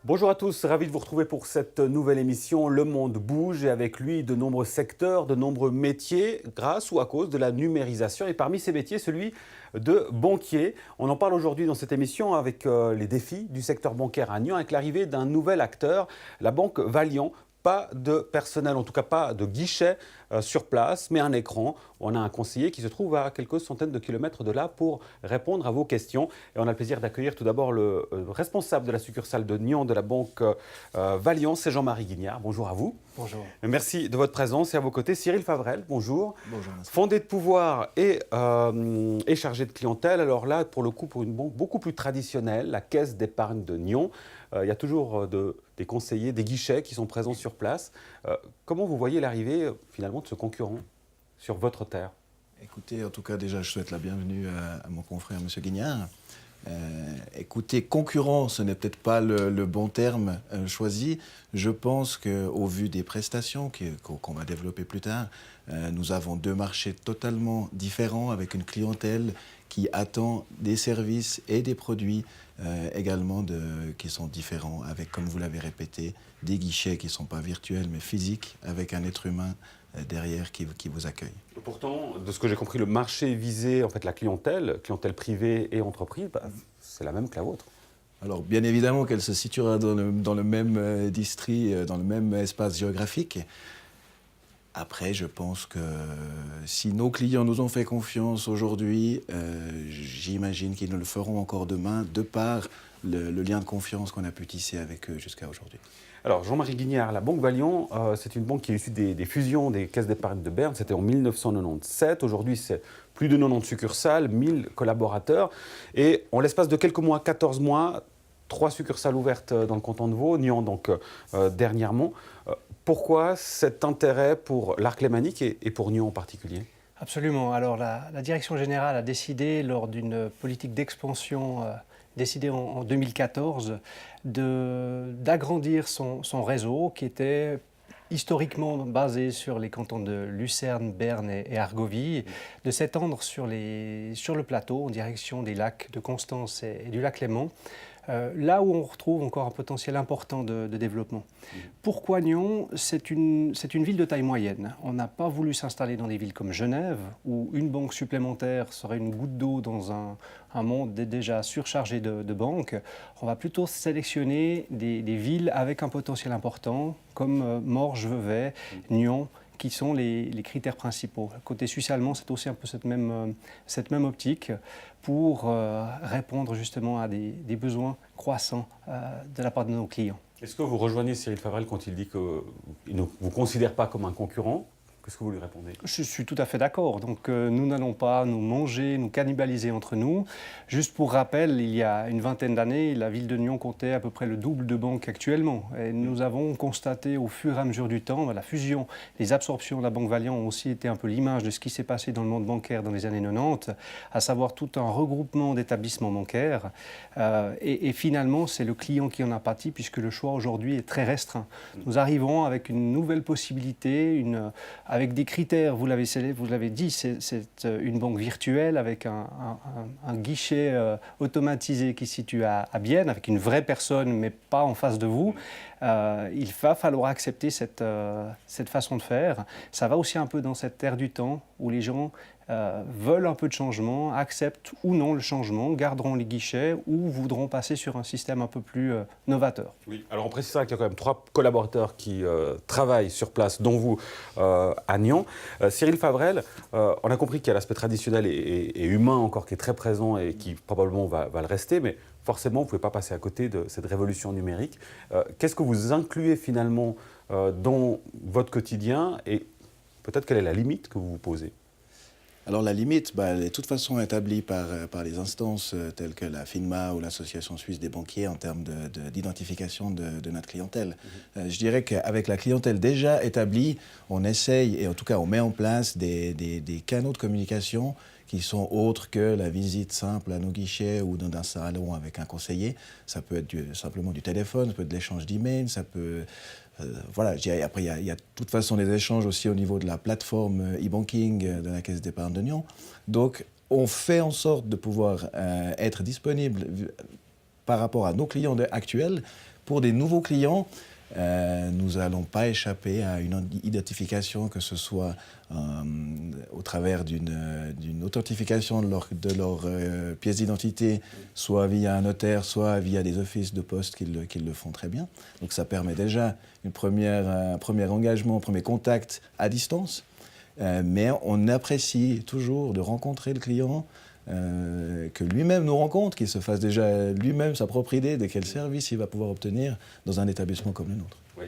Bonjour à tous, ravi de vous retrouver pour cette nouvelle émission. Le monde bouge et avec lui de nombreux secteurs, de nombreux métiers grâce ou à cause de la numérisation. Et parmi ces métiers, celui de banquier. On en parle aujourd'hui dans cette émission avec les défis du secteur bancaire à Nyon avec l'arrivée d'un nouvel acteur, la banque Valiant. Pas de personnel, en tout cas pas de guichet sur place, mais un écran. On a un conseiller qui se trouve à quelques centaines de kilomètres de là pour répondre à vos questions. Et on a le plaisir d'accueillir tout d'abord le responsable de la succursale de Nyon de la banque Valiant, c'est Jean-Marie Guignard. Bonjour à vous. Bonjour. Merci de votre présence. Et à vos côtés, Cyril Favrel. Bonjour. Bonjour. Merci. Fondé de pouvoir et chargé de clientèle. Alors là, pour le coup, pour une banque beaucoup plus traditionnelle, la Caisse d'épargne de Nyon, il y a toujours des conseillers, des guichets qui sont présents sur place. Comment vous voyez l'arrivée finalement de ce concurrent sur votre terre? Écoutez, en tout cas, déjà, je souhaite la bienvenue à mon confrère, M. Guignard. Écoutez, concurrent, ce n'est peut-être pas le bon terme choisi. Je pense qu'au vu des prestations qu'on va développer plus tard, nous avons deux marchés totalement différents avec une clientèle qui attend des services et des produits également qui sont différents, avec, comme vous l'avez répété, des guichets qui ne sont pas virtuels mais physiques, avec un être humain derrière qui vous accueille. Pourtant, de ce que j'ai compris, le marché visé, en fait, la clientèle privée et entreprise, c'est la même que la vôtre. Alors, bien évidemment qu'elle se situera dans le même district, dans le même espace géographique. Après, je pense que si nos clients nous ont fait confiance aujourd'hui, j'imagine qu'ils nous le feront encore demain, de par le lien de confiance qu'on a pu tisser avec eux jusqu'à aujourd'hui. Alors, Jean-Marie Guignard, la Banque Valiant, c'est une banque qui est issue des fusions des caisses d'épargne de Berne. C'était en 1997. Aujourd'hui, c'est plus de 90 succursales, 1000 collaborateurs. Et en l'espace de quelques mois, 14 mois, 3 succursales ouvertes dans le canton de Vaud, Nyon donc dernièrement. Pourquoi cet intérêt pour l'arc lémanique et pour Nyon en particulier ? Absolument. Alors la direction générale a décidé, lors d'une politique d'expansion décidée en 2014, d'agrandir son réseau qui était historiquement basé sur les cantons de Lucerne, Berne et Argovie, de s'étendre sur le plateau en direction des lacs de Constance et du lac Léman. Là où on retrouve encore un potentiel important de développement. Pourquoi Nyon? C'est une ville de taille moyenne. On n'a pas voulu s'installer dans des villes comme Genève, où une banque supplémentaire serait une goutte d'eau dans un monde déjà surchargé de banques. On va plutôt sélectionner des villes avec un potentiel important, comme Morges, Vevey, Nyon, qui sont les critères principaux. Côté suisse-allemand, c'est aussi un peu cette même optique pour répondre justement à des besoins croissants de la part de nos clients. Est-ce que vous rejoignez Cyril Favrel quand il dit qu'il ne vous considère pas comme un concurrent ? Qu'est-ce que vous lui répondez? Je suis tout à fait d'accord. Donc nous n'allons pas nous manger, nous cannibaliser entre nous. Juste pour rappel, il y a une vingtaine d'années, la ville de Nyon comptait à peu près le double de banques actuellement. Et nous avons constaté au fur et à mesure du temps, la fusion, les absorptions de la Banque Valiant ont aussi été un peu l'image de ce qui s'est passé dans le monde bancaire dans les années 90, à savoir tout un regroupement d'établissements bancaires. Et finalement, c'est le client qui en a pâti puisque le choix aujourd'hui est très restreint. Nous arrivons avec une nouvelle possibilité, avec des critères, vous l'avez dit, c'est une banque virtuelle avec un guichet automatisé qui se situe à Bienne, avec une vraie personne, mais pas en face de vous. Il va falloir accepter cette façon de faire. Ça va aussi un peu dans cette ère du temps où les gens veulent un peu de changement, acceptent ou non le changement, garderont les guichets ou voudront passer sur un système un peu plus novateur. Oui, alors on précisera qu'il y a quand même 3 collaborateurs qui travaillent sur place, dont vous à Nyon. Cyril Favrel, on a compris qu'il y a l'aspect traditionnel et humain encore qui est très présent et qui probablement va le rester, mais forcément vous ne pouvez pas passer à côté de cette révolution numérique. Qu'est-ce que vous incluez finalement dans votre quotidien et peut-être quelle est la limite que vous vous posez? Alors la limite, elle est de toute façon établie par les instances telles que la FINMA ou l'Association suisse des banquiers en termes d'identification de notre clientèle. Je dirais qu'avec la clientèle déjà établie, on essaye, et en tout cas on met en place des canaux de communication qui sont autres que la visite simple à nos guichets ou dans un salon avec un conseiller. Ça peut être simplement du téléphone, ça peut être de l'échange d'emails, ça peut... voilà, je dirais, après, il y a de toute façon des échanges aussi au niveau de la plateforme e-banking de la Caisse d'épargne de Nyon. Donc, on fait en sorte de pouvoir être disponible par rapport à nos clients actuels Pour des nouveaux clients, nous n'allons pas échapper à une identification, que ce soit au travers d'une authentification de leur pièce d'identité, soit via un notaire, soit via des offices de poste qui le font très bien. Donc ça permet déjà un premier engagement, un premier contact à distance. Mais on apprécie toujours de rencontrer le client, que lui-même nous rencontre, qu'il se fasse déjà lui-même sa propre idée de quel service il va pouvoir obtenir dans un établissement comme le nôtre. Oui.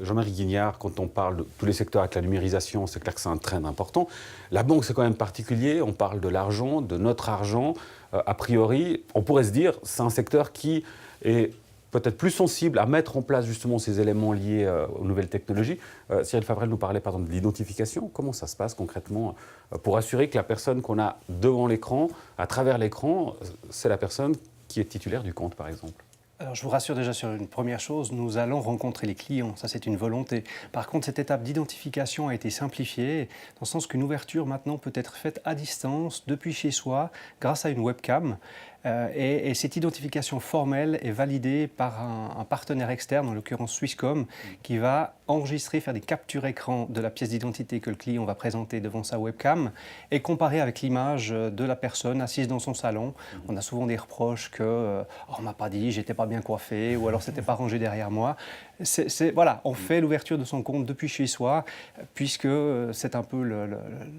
Jean-Marie Guignard, quand on parle de tous les secteurs avec la numérisation, c'est clair que c'est un trend important. La banque, c'est quand même particulier. On parle de l'argent, de notre argent. A priori, on pourrait se dire c'est un secteur qui est peut-être plus sensible à mettre en place justement ces éléments liés aux nouvelles technologies. Cyril Favrel nous parlait par exemple de l'identification. Comment ça se passe concrètement pour assurer que la personne qu'on a devant l'écran, à travers l'écran, c'est la personne qui est titulaire du compte par exemple? Alors, je vous rassure déjà sur une première chose, nous allons rencontrer les clients, ça c'est une volonté. Par contre, cette étape d'identification a été simplifiée, dans le sens qu'une ouverture maintenant peut être faite à distance, depuis chez soi, grâce à une webcam. Et cette identification formelle est validée par un partenaire externe, en l'occurrence Swisscom, qui va enregistrer, faire des captures écran de la pièce d'identité que le client va présenter devant sa webcam et comparer avec l'image de la personne assise dans son salon. On a souvent des reproches que on ne m'a pas dit, j'étais pas bien coiffé, ou alors c'était pas rangé derrière moi. Voilà, on fait l'ouverture de son compte depuis chez soi, puisque c'est un peu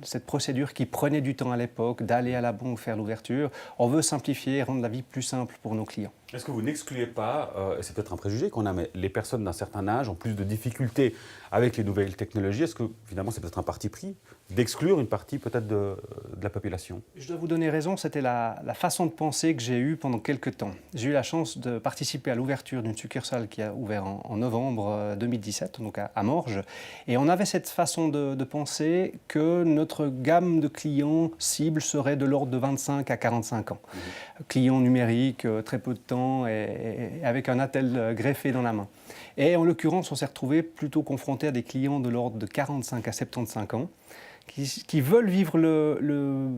cette procédure qui prenait du temps à l'époque, d'aller à la banque faire l'ouverture. On veut simplifier et rendre la vie plus simple pour nos clients. Est-ce que vous n'excluez pas, et c'est peut-être un préjugé qu'on a, mais les personnes d'un certain âge ont plus de difficultés avec les nouvelles technologies? Est-ce que finalement c'est peut-être un parti pris d'exclure une partie peut-être de la population? Je dois vous donner raison, c'était la façon de penser que j'ai eue pendant quelques temps. J'ai eu la chance de participer à l'ouverture d'une succursale qui a ouvert en novembre 2017, donc à Morges. Et on avait cette façon de penser que notre gamme de clients cible serait de l'ordre de 25 à 45 ans. Clients numériques, très peu de temps et avec un attel greffé dans la main. Et en l'occurrence, on s'est retrouvé plutôt confronté à des clients de l'ordre de 45 à 75 ans qui veulent vivre le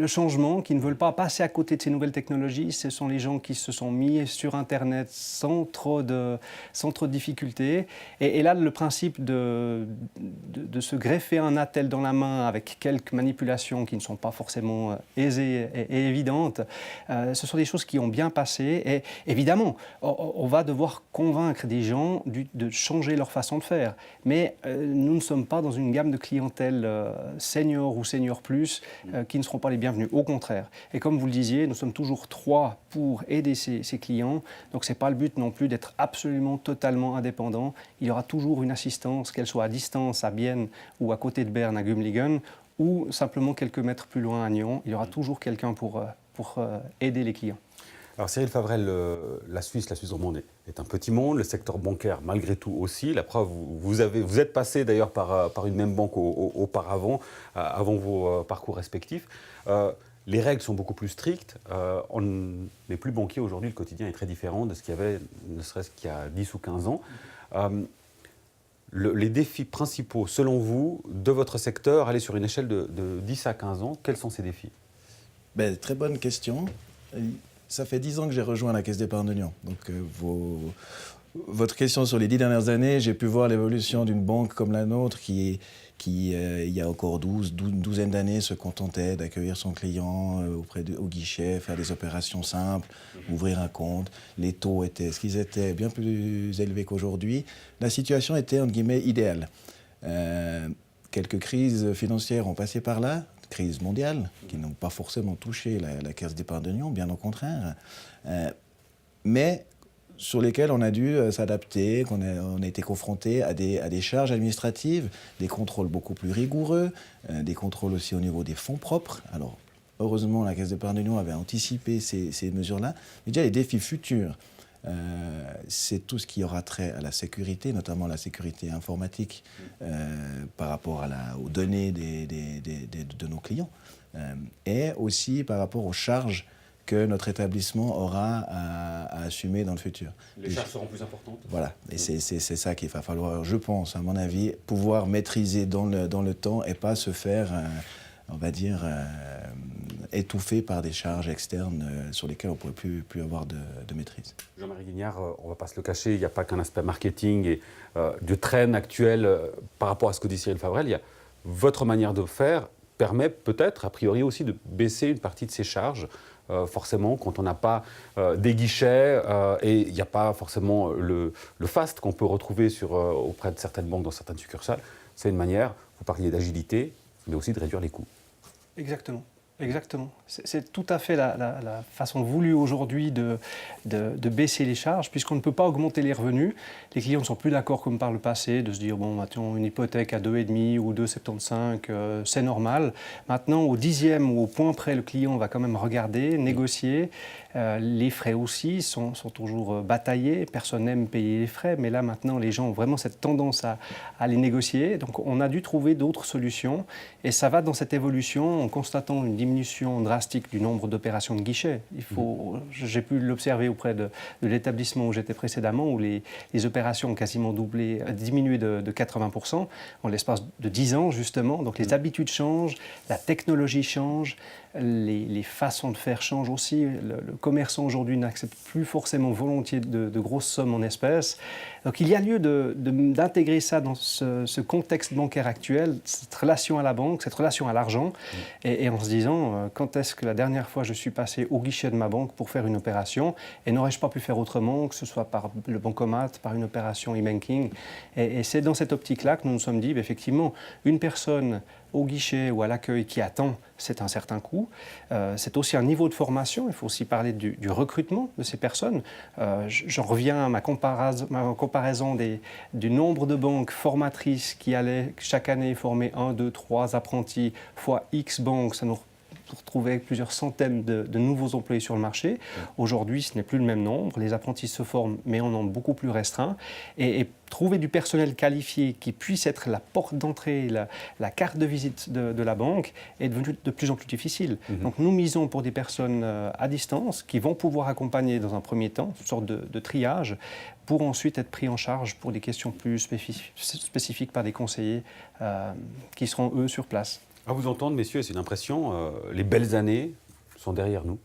changement, qui ne veulent pas passer à côté de ces nouvelles technologies. Ce sont les gens qui se sont mis sur Internet sans trop de difficultés. Et là, le principe de se greffer un attel dans la main avec quelques manipulations qui ne sont pas forcément aisées et évidentes, ce sont des choses qui ont bien passé. Et évidemment, on va devoir convaincre des gens de changer leur façon de faire. Mais nous ne sommes pas dans une gamme de clientèle senior ou senior plus qui ne seront pas les bienvenus. Au contraire. Et comme vous le disiez, nous sommes toujours 3 pour aider ces clients. Donc ce n'est pas le but non plus d'être absolument totalement indépendant. Il y aura toujours une assistance, qu'elle soit à distance à Bienne ou à côté de Berne à Gumligen ou simplement quelques mètres plus loin à Nyon. Il y aura toujours quelqu'un pour aider les clients. Alors Cyril Favrel, la Suisse romande est un petit monde, le secteur bancaire malgré tout aussi. La preuve, vous êtes passé d'ailleurs par une même banque auparavant, avant vos parcours respectifs. Les règles sont beaucoup plus strictes. On n'est plus banquier aujourd'hui, le quotidien est très différent de ce qu'il y avait, ne serait-ce qu'il y a 10 ou 15 ans. Les défis principaux, selon vous, de votre secteur, aller sur une échelle de 10 à 15 ans, quels sont ces défis? Très bonne question. Ça fait 10 ans que j'ai rejoint la Caisse d'épargne de Nyon. Donc, votre question sur les 10 dernières années, j'ai pu voir l'évolution d'une banque comme la nôtre qui il y a encore une douzaine d'années, se contentait d'accueillir son client au guichet, faire des opérations simples, ouvrir un compte. Les taux étaient ce qu'ils étaient, bien plus élevés qu'aujourd'hui. La situation était, entre guillemets, idéale. Quelques crises financières ont passé par là, crises mondiales, qui n'ont pas forcément touché la Caisse d'épargne de Nyon, bien au contraire, mais sur lesquelles on a dû s'adapter, on a été confronté à des charges administratives, des contrôles beaucoup plus rigoureux, des contrôles aussi au niveau des fonds propres. Alors, heureusement, la Caisse d'épargne de Nyon avait anticipé ces mesures-là. Mais déjà, les défis futurs, c'est tout ce qui aura trait à la sécurité, notamment la sécurité informatique par rapport aux données de nos clients, et aussi par rapport aux charges que notre établissement aura à assumer dans le futur. Les charges seront plus importantes. Voilà, et c'est ça qu'il va falloir, je pense, à mon avis, pouvoir maîtriser dans le temps et pas se faire, on va dire, étouffés par des charges externes sur lesquelles on ne pourrait plus avoir de maîtrise. Jean-Marie Guignard, on ne va pas se le cacher, il n'y a pas qu'un aspect marketing et du trend actuel par rapport à ce que dit Cyril Favrel. Il y a votre manière de faire permet peut-être, a priori aussi, de baisser une partie de ces charges. Forcément, quand on n'a pas des guichets et il n'y a pas forcément le fast qu'on peut retrouver auprès de certaines banques dans certaines succursales, c'est une manière, vous parliez d'agilité, mais aussi de réduire les coûts. Exactement. Exactement. C'est tout à fait la façon voulue aujourd'hui de baisser les charges, puisqu'on ne peut pas augmenter les revenus. Les clients ne sont plus d'accord comme par le passé, de se dire, bon, maintenant, une hypothèque à 2,5 ou 2,75, c'est normal. Maintenant, au dixième ou au point près, le client va quand même regarder, négocier. Les frais aussi sont toujours bataillés. Personne n'aime payer les frais, mais là, maintenant, les gens ont vraiment cette tendance à les négocier. Donc, on a dû trouver d'autres solutions. Et ça va dans cette évolution en constatant une diminution drastique du nombre d'opérations de guichet. J'ai pu l'observer auprès de l'établissement où j'étais précédemment, où les opérations ont quasiment diminué de 80% en l'espace de 10 ans, justement. Donc les habitudes changent, la technologie change, les façons de faire changent aussi. Le commerçant aujourd'hui n'accepte plus forcément volontiers de grosses sommes en espèces. Donc il y a lieu d'intégrer ça dans ce contexte bancaire actuel, cette relation à la banque, cette relation à l'argent, et en se disant quand est-ce que la dernière fois je suis passé au guichet de ma banque pour faire une opération et n'aurais-je pas pu faire autrement, que ce soit par le bancomat, par une opération e-banking. Et c'est dans cette optique-là que nous nous sommes dit, effectivement, une personne au guichet ou à l'accueil qui attend, c'est un certain coût. C'est aussi un niveau de formation. Il faut aussi parler du recrutement de ces personnes. J'en reviens à ma comparaison du nombre de banques formatrices qui allaient chaque année former 1, 2, 3 apprentis fois X banques. Ça nous retrouvait plusieurs centaines de nouveaux employés sur le marché. Aujourd'hui, ce n'est plus le même nombre. Les apprentis se forment, mais en nombre beaucoup plus restreint. Et trouver du personnel qualifié qui puisse être la porte d'entrée, la carte de visite de la banque est devenu de plus en plus difficile. Donc nous misons pour des personnes à distance qui vont pouvoir accompagner dans un premier temps, une sorte de triage, pour ensuite être pris en charge pour des questions plus spécifiques par des conseillers qui seront, eux, sur place. À vous entendre, messieurs, c'est une impression, les belles années sont derrière nous.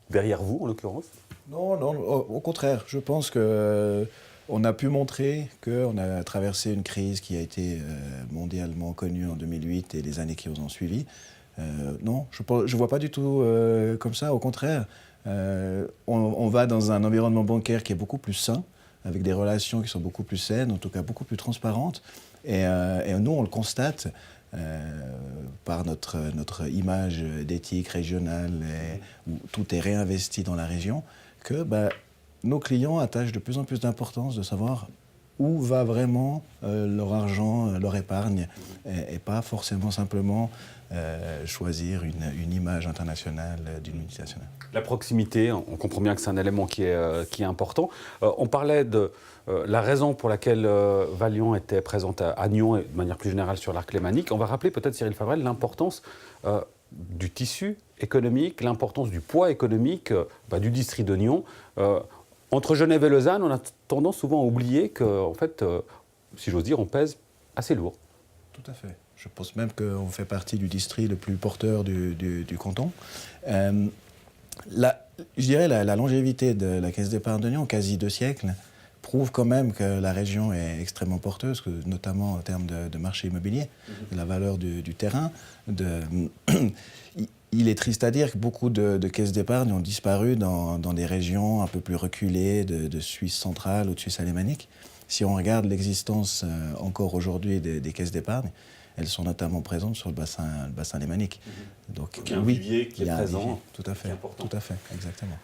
Derrière vous, en l'occurrence? Non, au contraire. Je pense qu'on a pu montrer qu'on a traversé une crise qui a été mondialement connue en 2008 et les années qui ont suivi. Non, je ne vois pas du tout comme ça. Au contraire, on va dans un environnement bancaire qui est beaucoup plus sain, avec des relations qui sont beaucoup plus saines, en tout cas beaucoup plus transparentes. Et nous, on le constate par notre image d'éthique régionale où tout est réinvesti dans la région, que nos clients attachent de plus en plus d'importance de savoir où va vraiment leur argent, leur épargne, et pas forcément simplement choisir une image internationale d'une multinationale. La proximité, on comprend bien que c'est un élément qui est important. On parlait de la raison pour laquelle Valiant était présente à Nyon et de manière plus générale sur l'arc lémanique. On va rappeler peut-être, Cyril Favrel, l'importance du tissu économique, l'importance du poids économique du district de Nyon. Entre Genève et Lausanne, on a tendance souvent à oublier qu'en fait, si j'ose dire, on pèse assez lourd. Tout à fait. Je pense même qu'on fait partie du district le plus porteur du canton. Je dirais la longévité de la Caisse d'épargne de Nyon, quasi 2 siècles, prouve quand même que la région est extrêmement porteuse, notamment en termes de marché immobilier, de la valeur du terrain. Il est triste à dire que beaucoup de caisses d'épargne ont disparu dans des régions un peu plus reculées de Suisse centrale ou de Suisse alémanique. Si on regarde l'existence encore aujourd'hui des caisses d'épargne, elles sont notamment présentes sur le bassin lémanique. Donc il y a un vivier qui est présent. Tout à fait, exactement.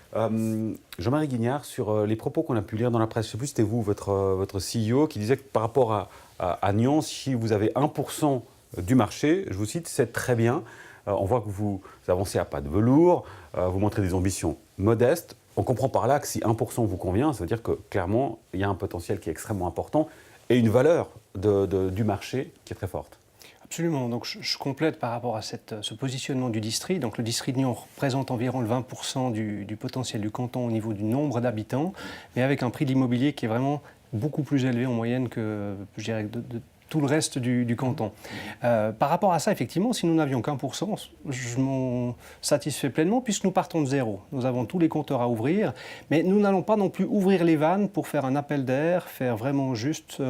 Jean-Marie Guignard, sur les propos qu'on a pu lire dans la presse, je ne sais plus, c'était vous, votre CEO, qui disait que par rapport à Nyon, si vous avez 1% du marché, je vous cite, c'est très bien. On voit que vous avancez à pas de velours, vous montrez des ambitions modestes. On comprend par là que si 1% vous convient, ça veut dire que clairement, il y a un potentiel qui est extrêmement important et une valeur du marché qui est très forte. Absolument. Donc je complète par rapport à ce positionnement du district. Donc le district de Nyon représente environ le 20% du potentiel du canton au niveau du nombre d'habitants, mais avec un prix de l'immobilier qui est vraiment beaucoup plus élevé en moyenne que, je dirais, de tout le reste du canton. Par rapport à ça, effectivement, si nous n'avions qu'1%, je m'en satisfais pleinement puisque nous partons de zéro. Nous avons tous les compteurs à ouvrir, mais nous n'allons pas non plus ouvrir les vannes pour faire un appel d'air, faire vraiment juste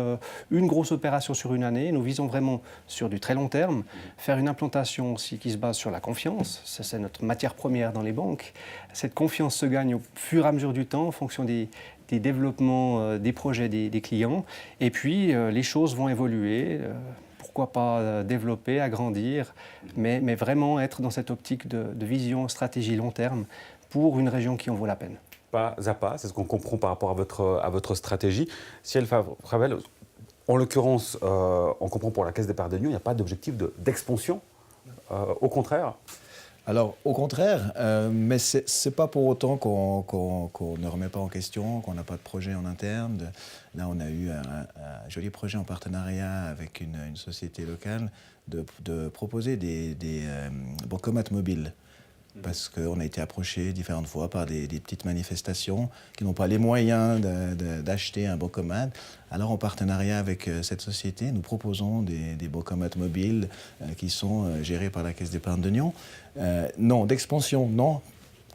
une grosse opération sur une année. Nous visons vraiment sur du très long terme, faire une implantation aussi qui se base sur la confiance. C'est notre matière première dans les banques. Cette confiance se gagne au fur et à mesure du temps en fonction des développements des projets des clients. Et puis, les choses vont évoluer. Pourquoi pas développer, agrandir, mais vraiment être dans cette optique de vision, stratégie long terme pour une région qui en vaut la peine. Pas à pas, c'est ce qu'on comprend par rapport à votre stratégie. Cyril Favre, en l'occurrence, on comprend pour la Caisse d'épargne de Nyon, il n'y a pas d'objectif d'expansion, au contraire. Alors, au contraire, mais ce n'est pas pour autant qu'on ne remet pas en question, qu'on n'a pas de projet en interne. Là, on a eu un joli projet en partenariat avec une société locale de proposer des bancomates mobiles. Parce qu'on a été approché différentes fois par des petites manifestations qui n'ont pas les moyens d'acheter un bancomat. Alors, en partenariat avec cette société, nous proposons des bancomates mobiles qui sont gérés par la Caisse d'épargne de Nyon. Non, d'expansion, non.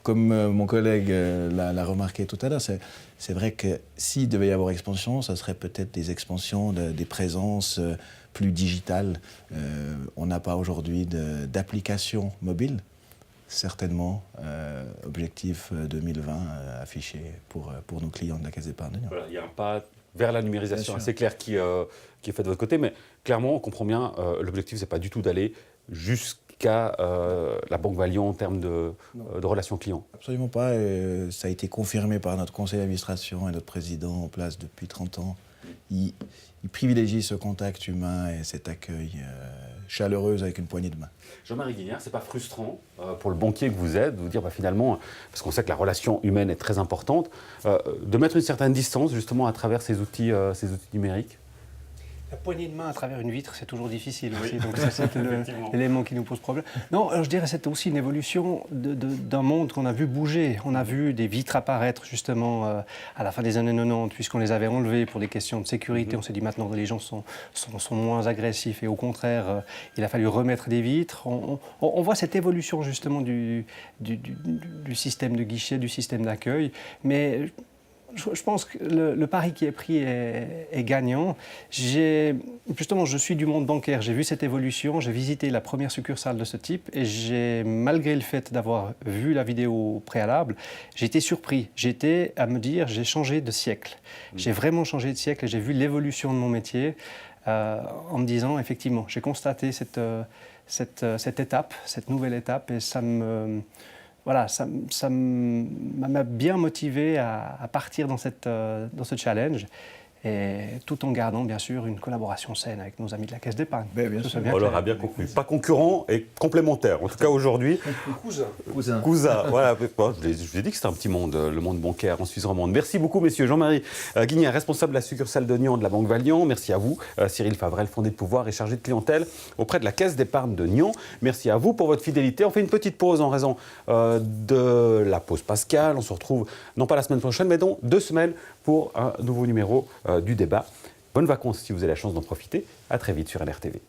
Comme mon collègue l'a remarqué tout à l'heure, c'est vrai que s'il devait y avoir expansion, ça serait peut-être des expansions des présences plus digitales. On n'a pas aujourd'hui d'application mobile. Certainement, objectif 2020 affiché pour nos clients de la Caisse d'épargne de Nyon. Voilà, il y a un pas vers la numérisation assez clair qui est fait de votre côté, mais clairement, on comprend bien, l'objectif, ce n'est pas du tout d'aller jusqu'à la Banque Valiant en termes de relations clients. Absolument pas. Ça a été confirmé par notre conseil d'administration et notre président en place depuis 30 ans. Il privilégie ce contact humain et cet accueil chaleureux avec une poignée de main. Jean-Marie Guignard, c'est pas frustrant pour le banquier que vous êtes de vous dire finalement, parce qu'on sait que la relation humaine est très importante, de mettre une certaine distance justement à travers ces outils numériques? La poignée de main à travers une vitre, c'est toujours difficile aussi, donc ça, c'est l'élément qui nous pose problème. Non, alors je dirais que c'est aussi une évolution d'un monde qu'on a vu bouger. On a vu des vitres apparaître justement à la fin des années 90, puisqu'on les avait enlevées pour des questions de sécurité. On s'est dit maintenant que les gens sont moins agressifs et au contraire, il a fallu remettre des vitres. On voit cette évolution justement du système de guichet, du système d'accueil, mais je pense que le pari qui est pris est gagnant. Justement, je suis du monde bancaire, j'ai vu cette évolution, j'ai visité la première succursale de ce type et malgré le fait d'avoir vu la vidéo préalable, j'ai été surpris. J'étais à me dire, j'ai changé de siècle. J'ai vraiment changé de siècle et j'ai vu l'évolution de mon métier en me disant, effectivement, j'ai constaté cette étape, cette nouvelle étape et ça m'a bien motivé à partir dans ce challenge, et tout en gardant bien sûr une collaboration saine avec nos amis de la Caisse d'épargne. Bien sûr. On l'aura bien compris. Pas concurrent et complémentaire. En tout cas aujourd'hui. Cousin. Voilà. Je vous ai dit que c'était un petit monde, le monde bancaire en Suisse romande. Merci beaucoup, messieurs. Jean-Marie Guignard, responsable de la succursale de Nyon de la Banque Valiant. Merci à vous. Cyril Favrel, fondé de pouvoir et chargé de clientèle auprès de la Caisse d'épargne de Nyon. Merci à vous pour votre fidélité. On fait une petite pause en raison de la pause pascale. On se retrouve non pas la semaine prochaine, mais dans 2 semaines pour un nouveau numéro du débat. Bonnes vacances si vous avez la chance d'en profiter. À très vite sur LRTV.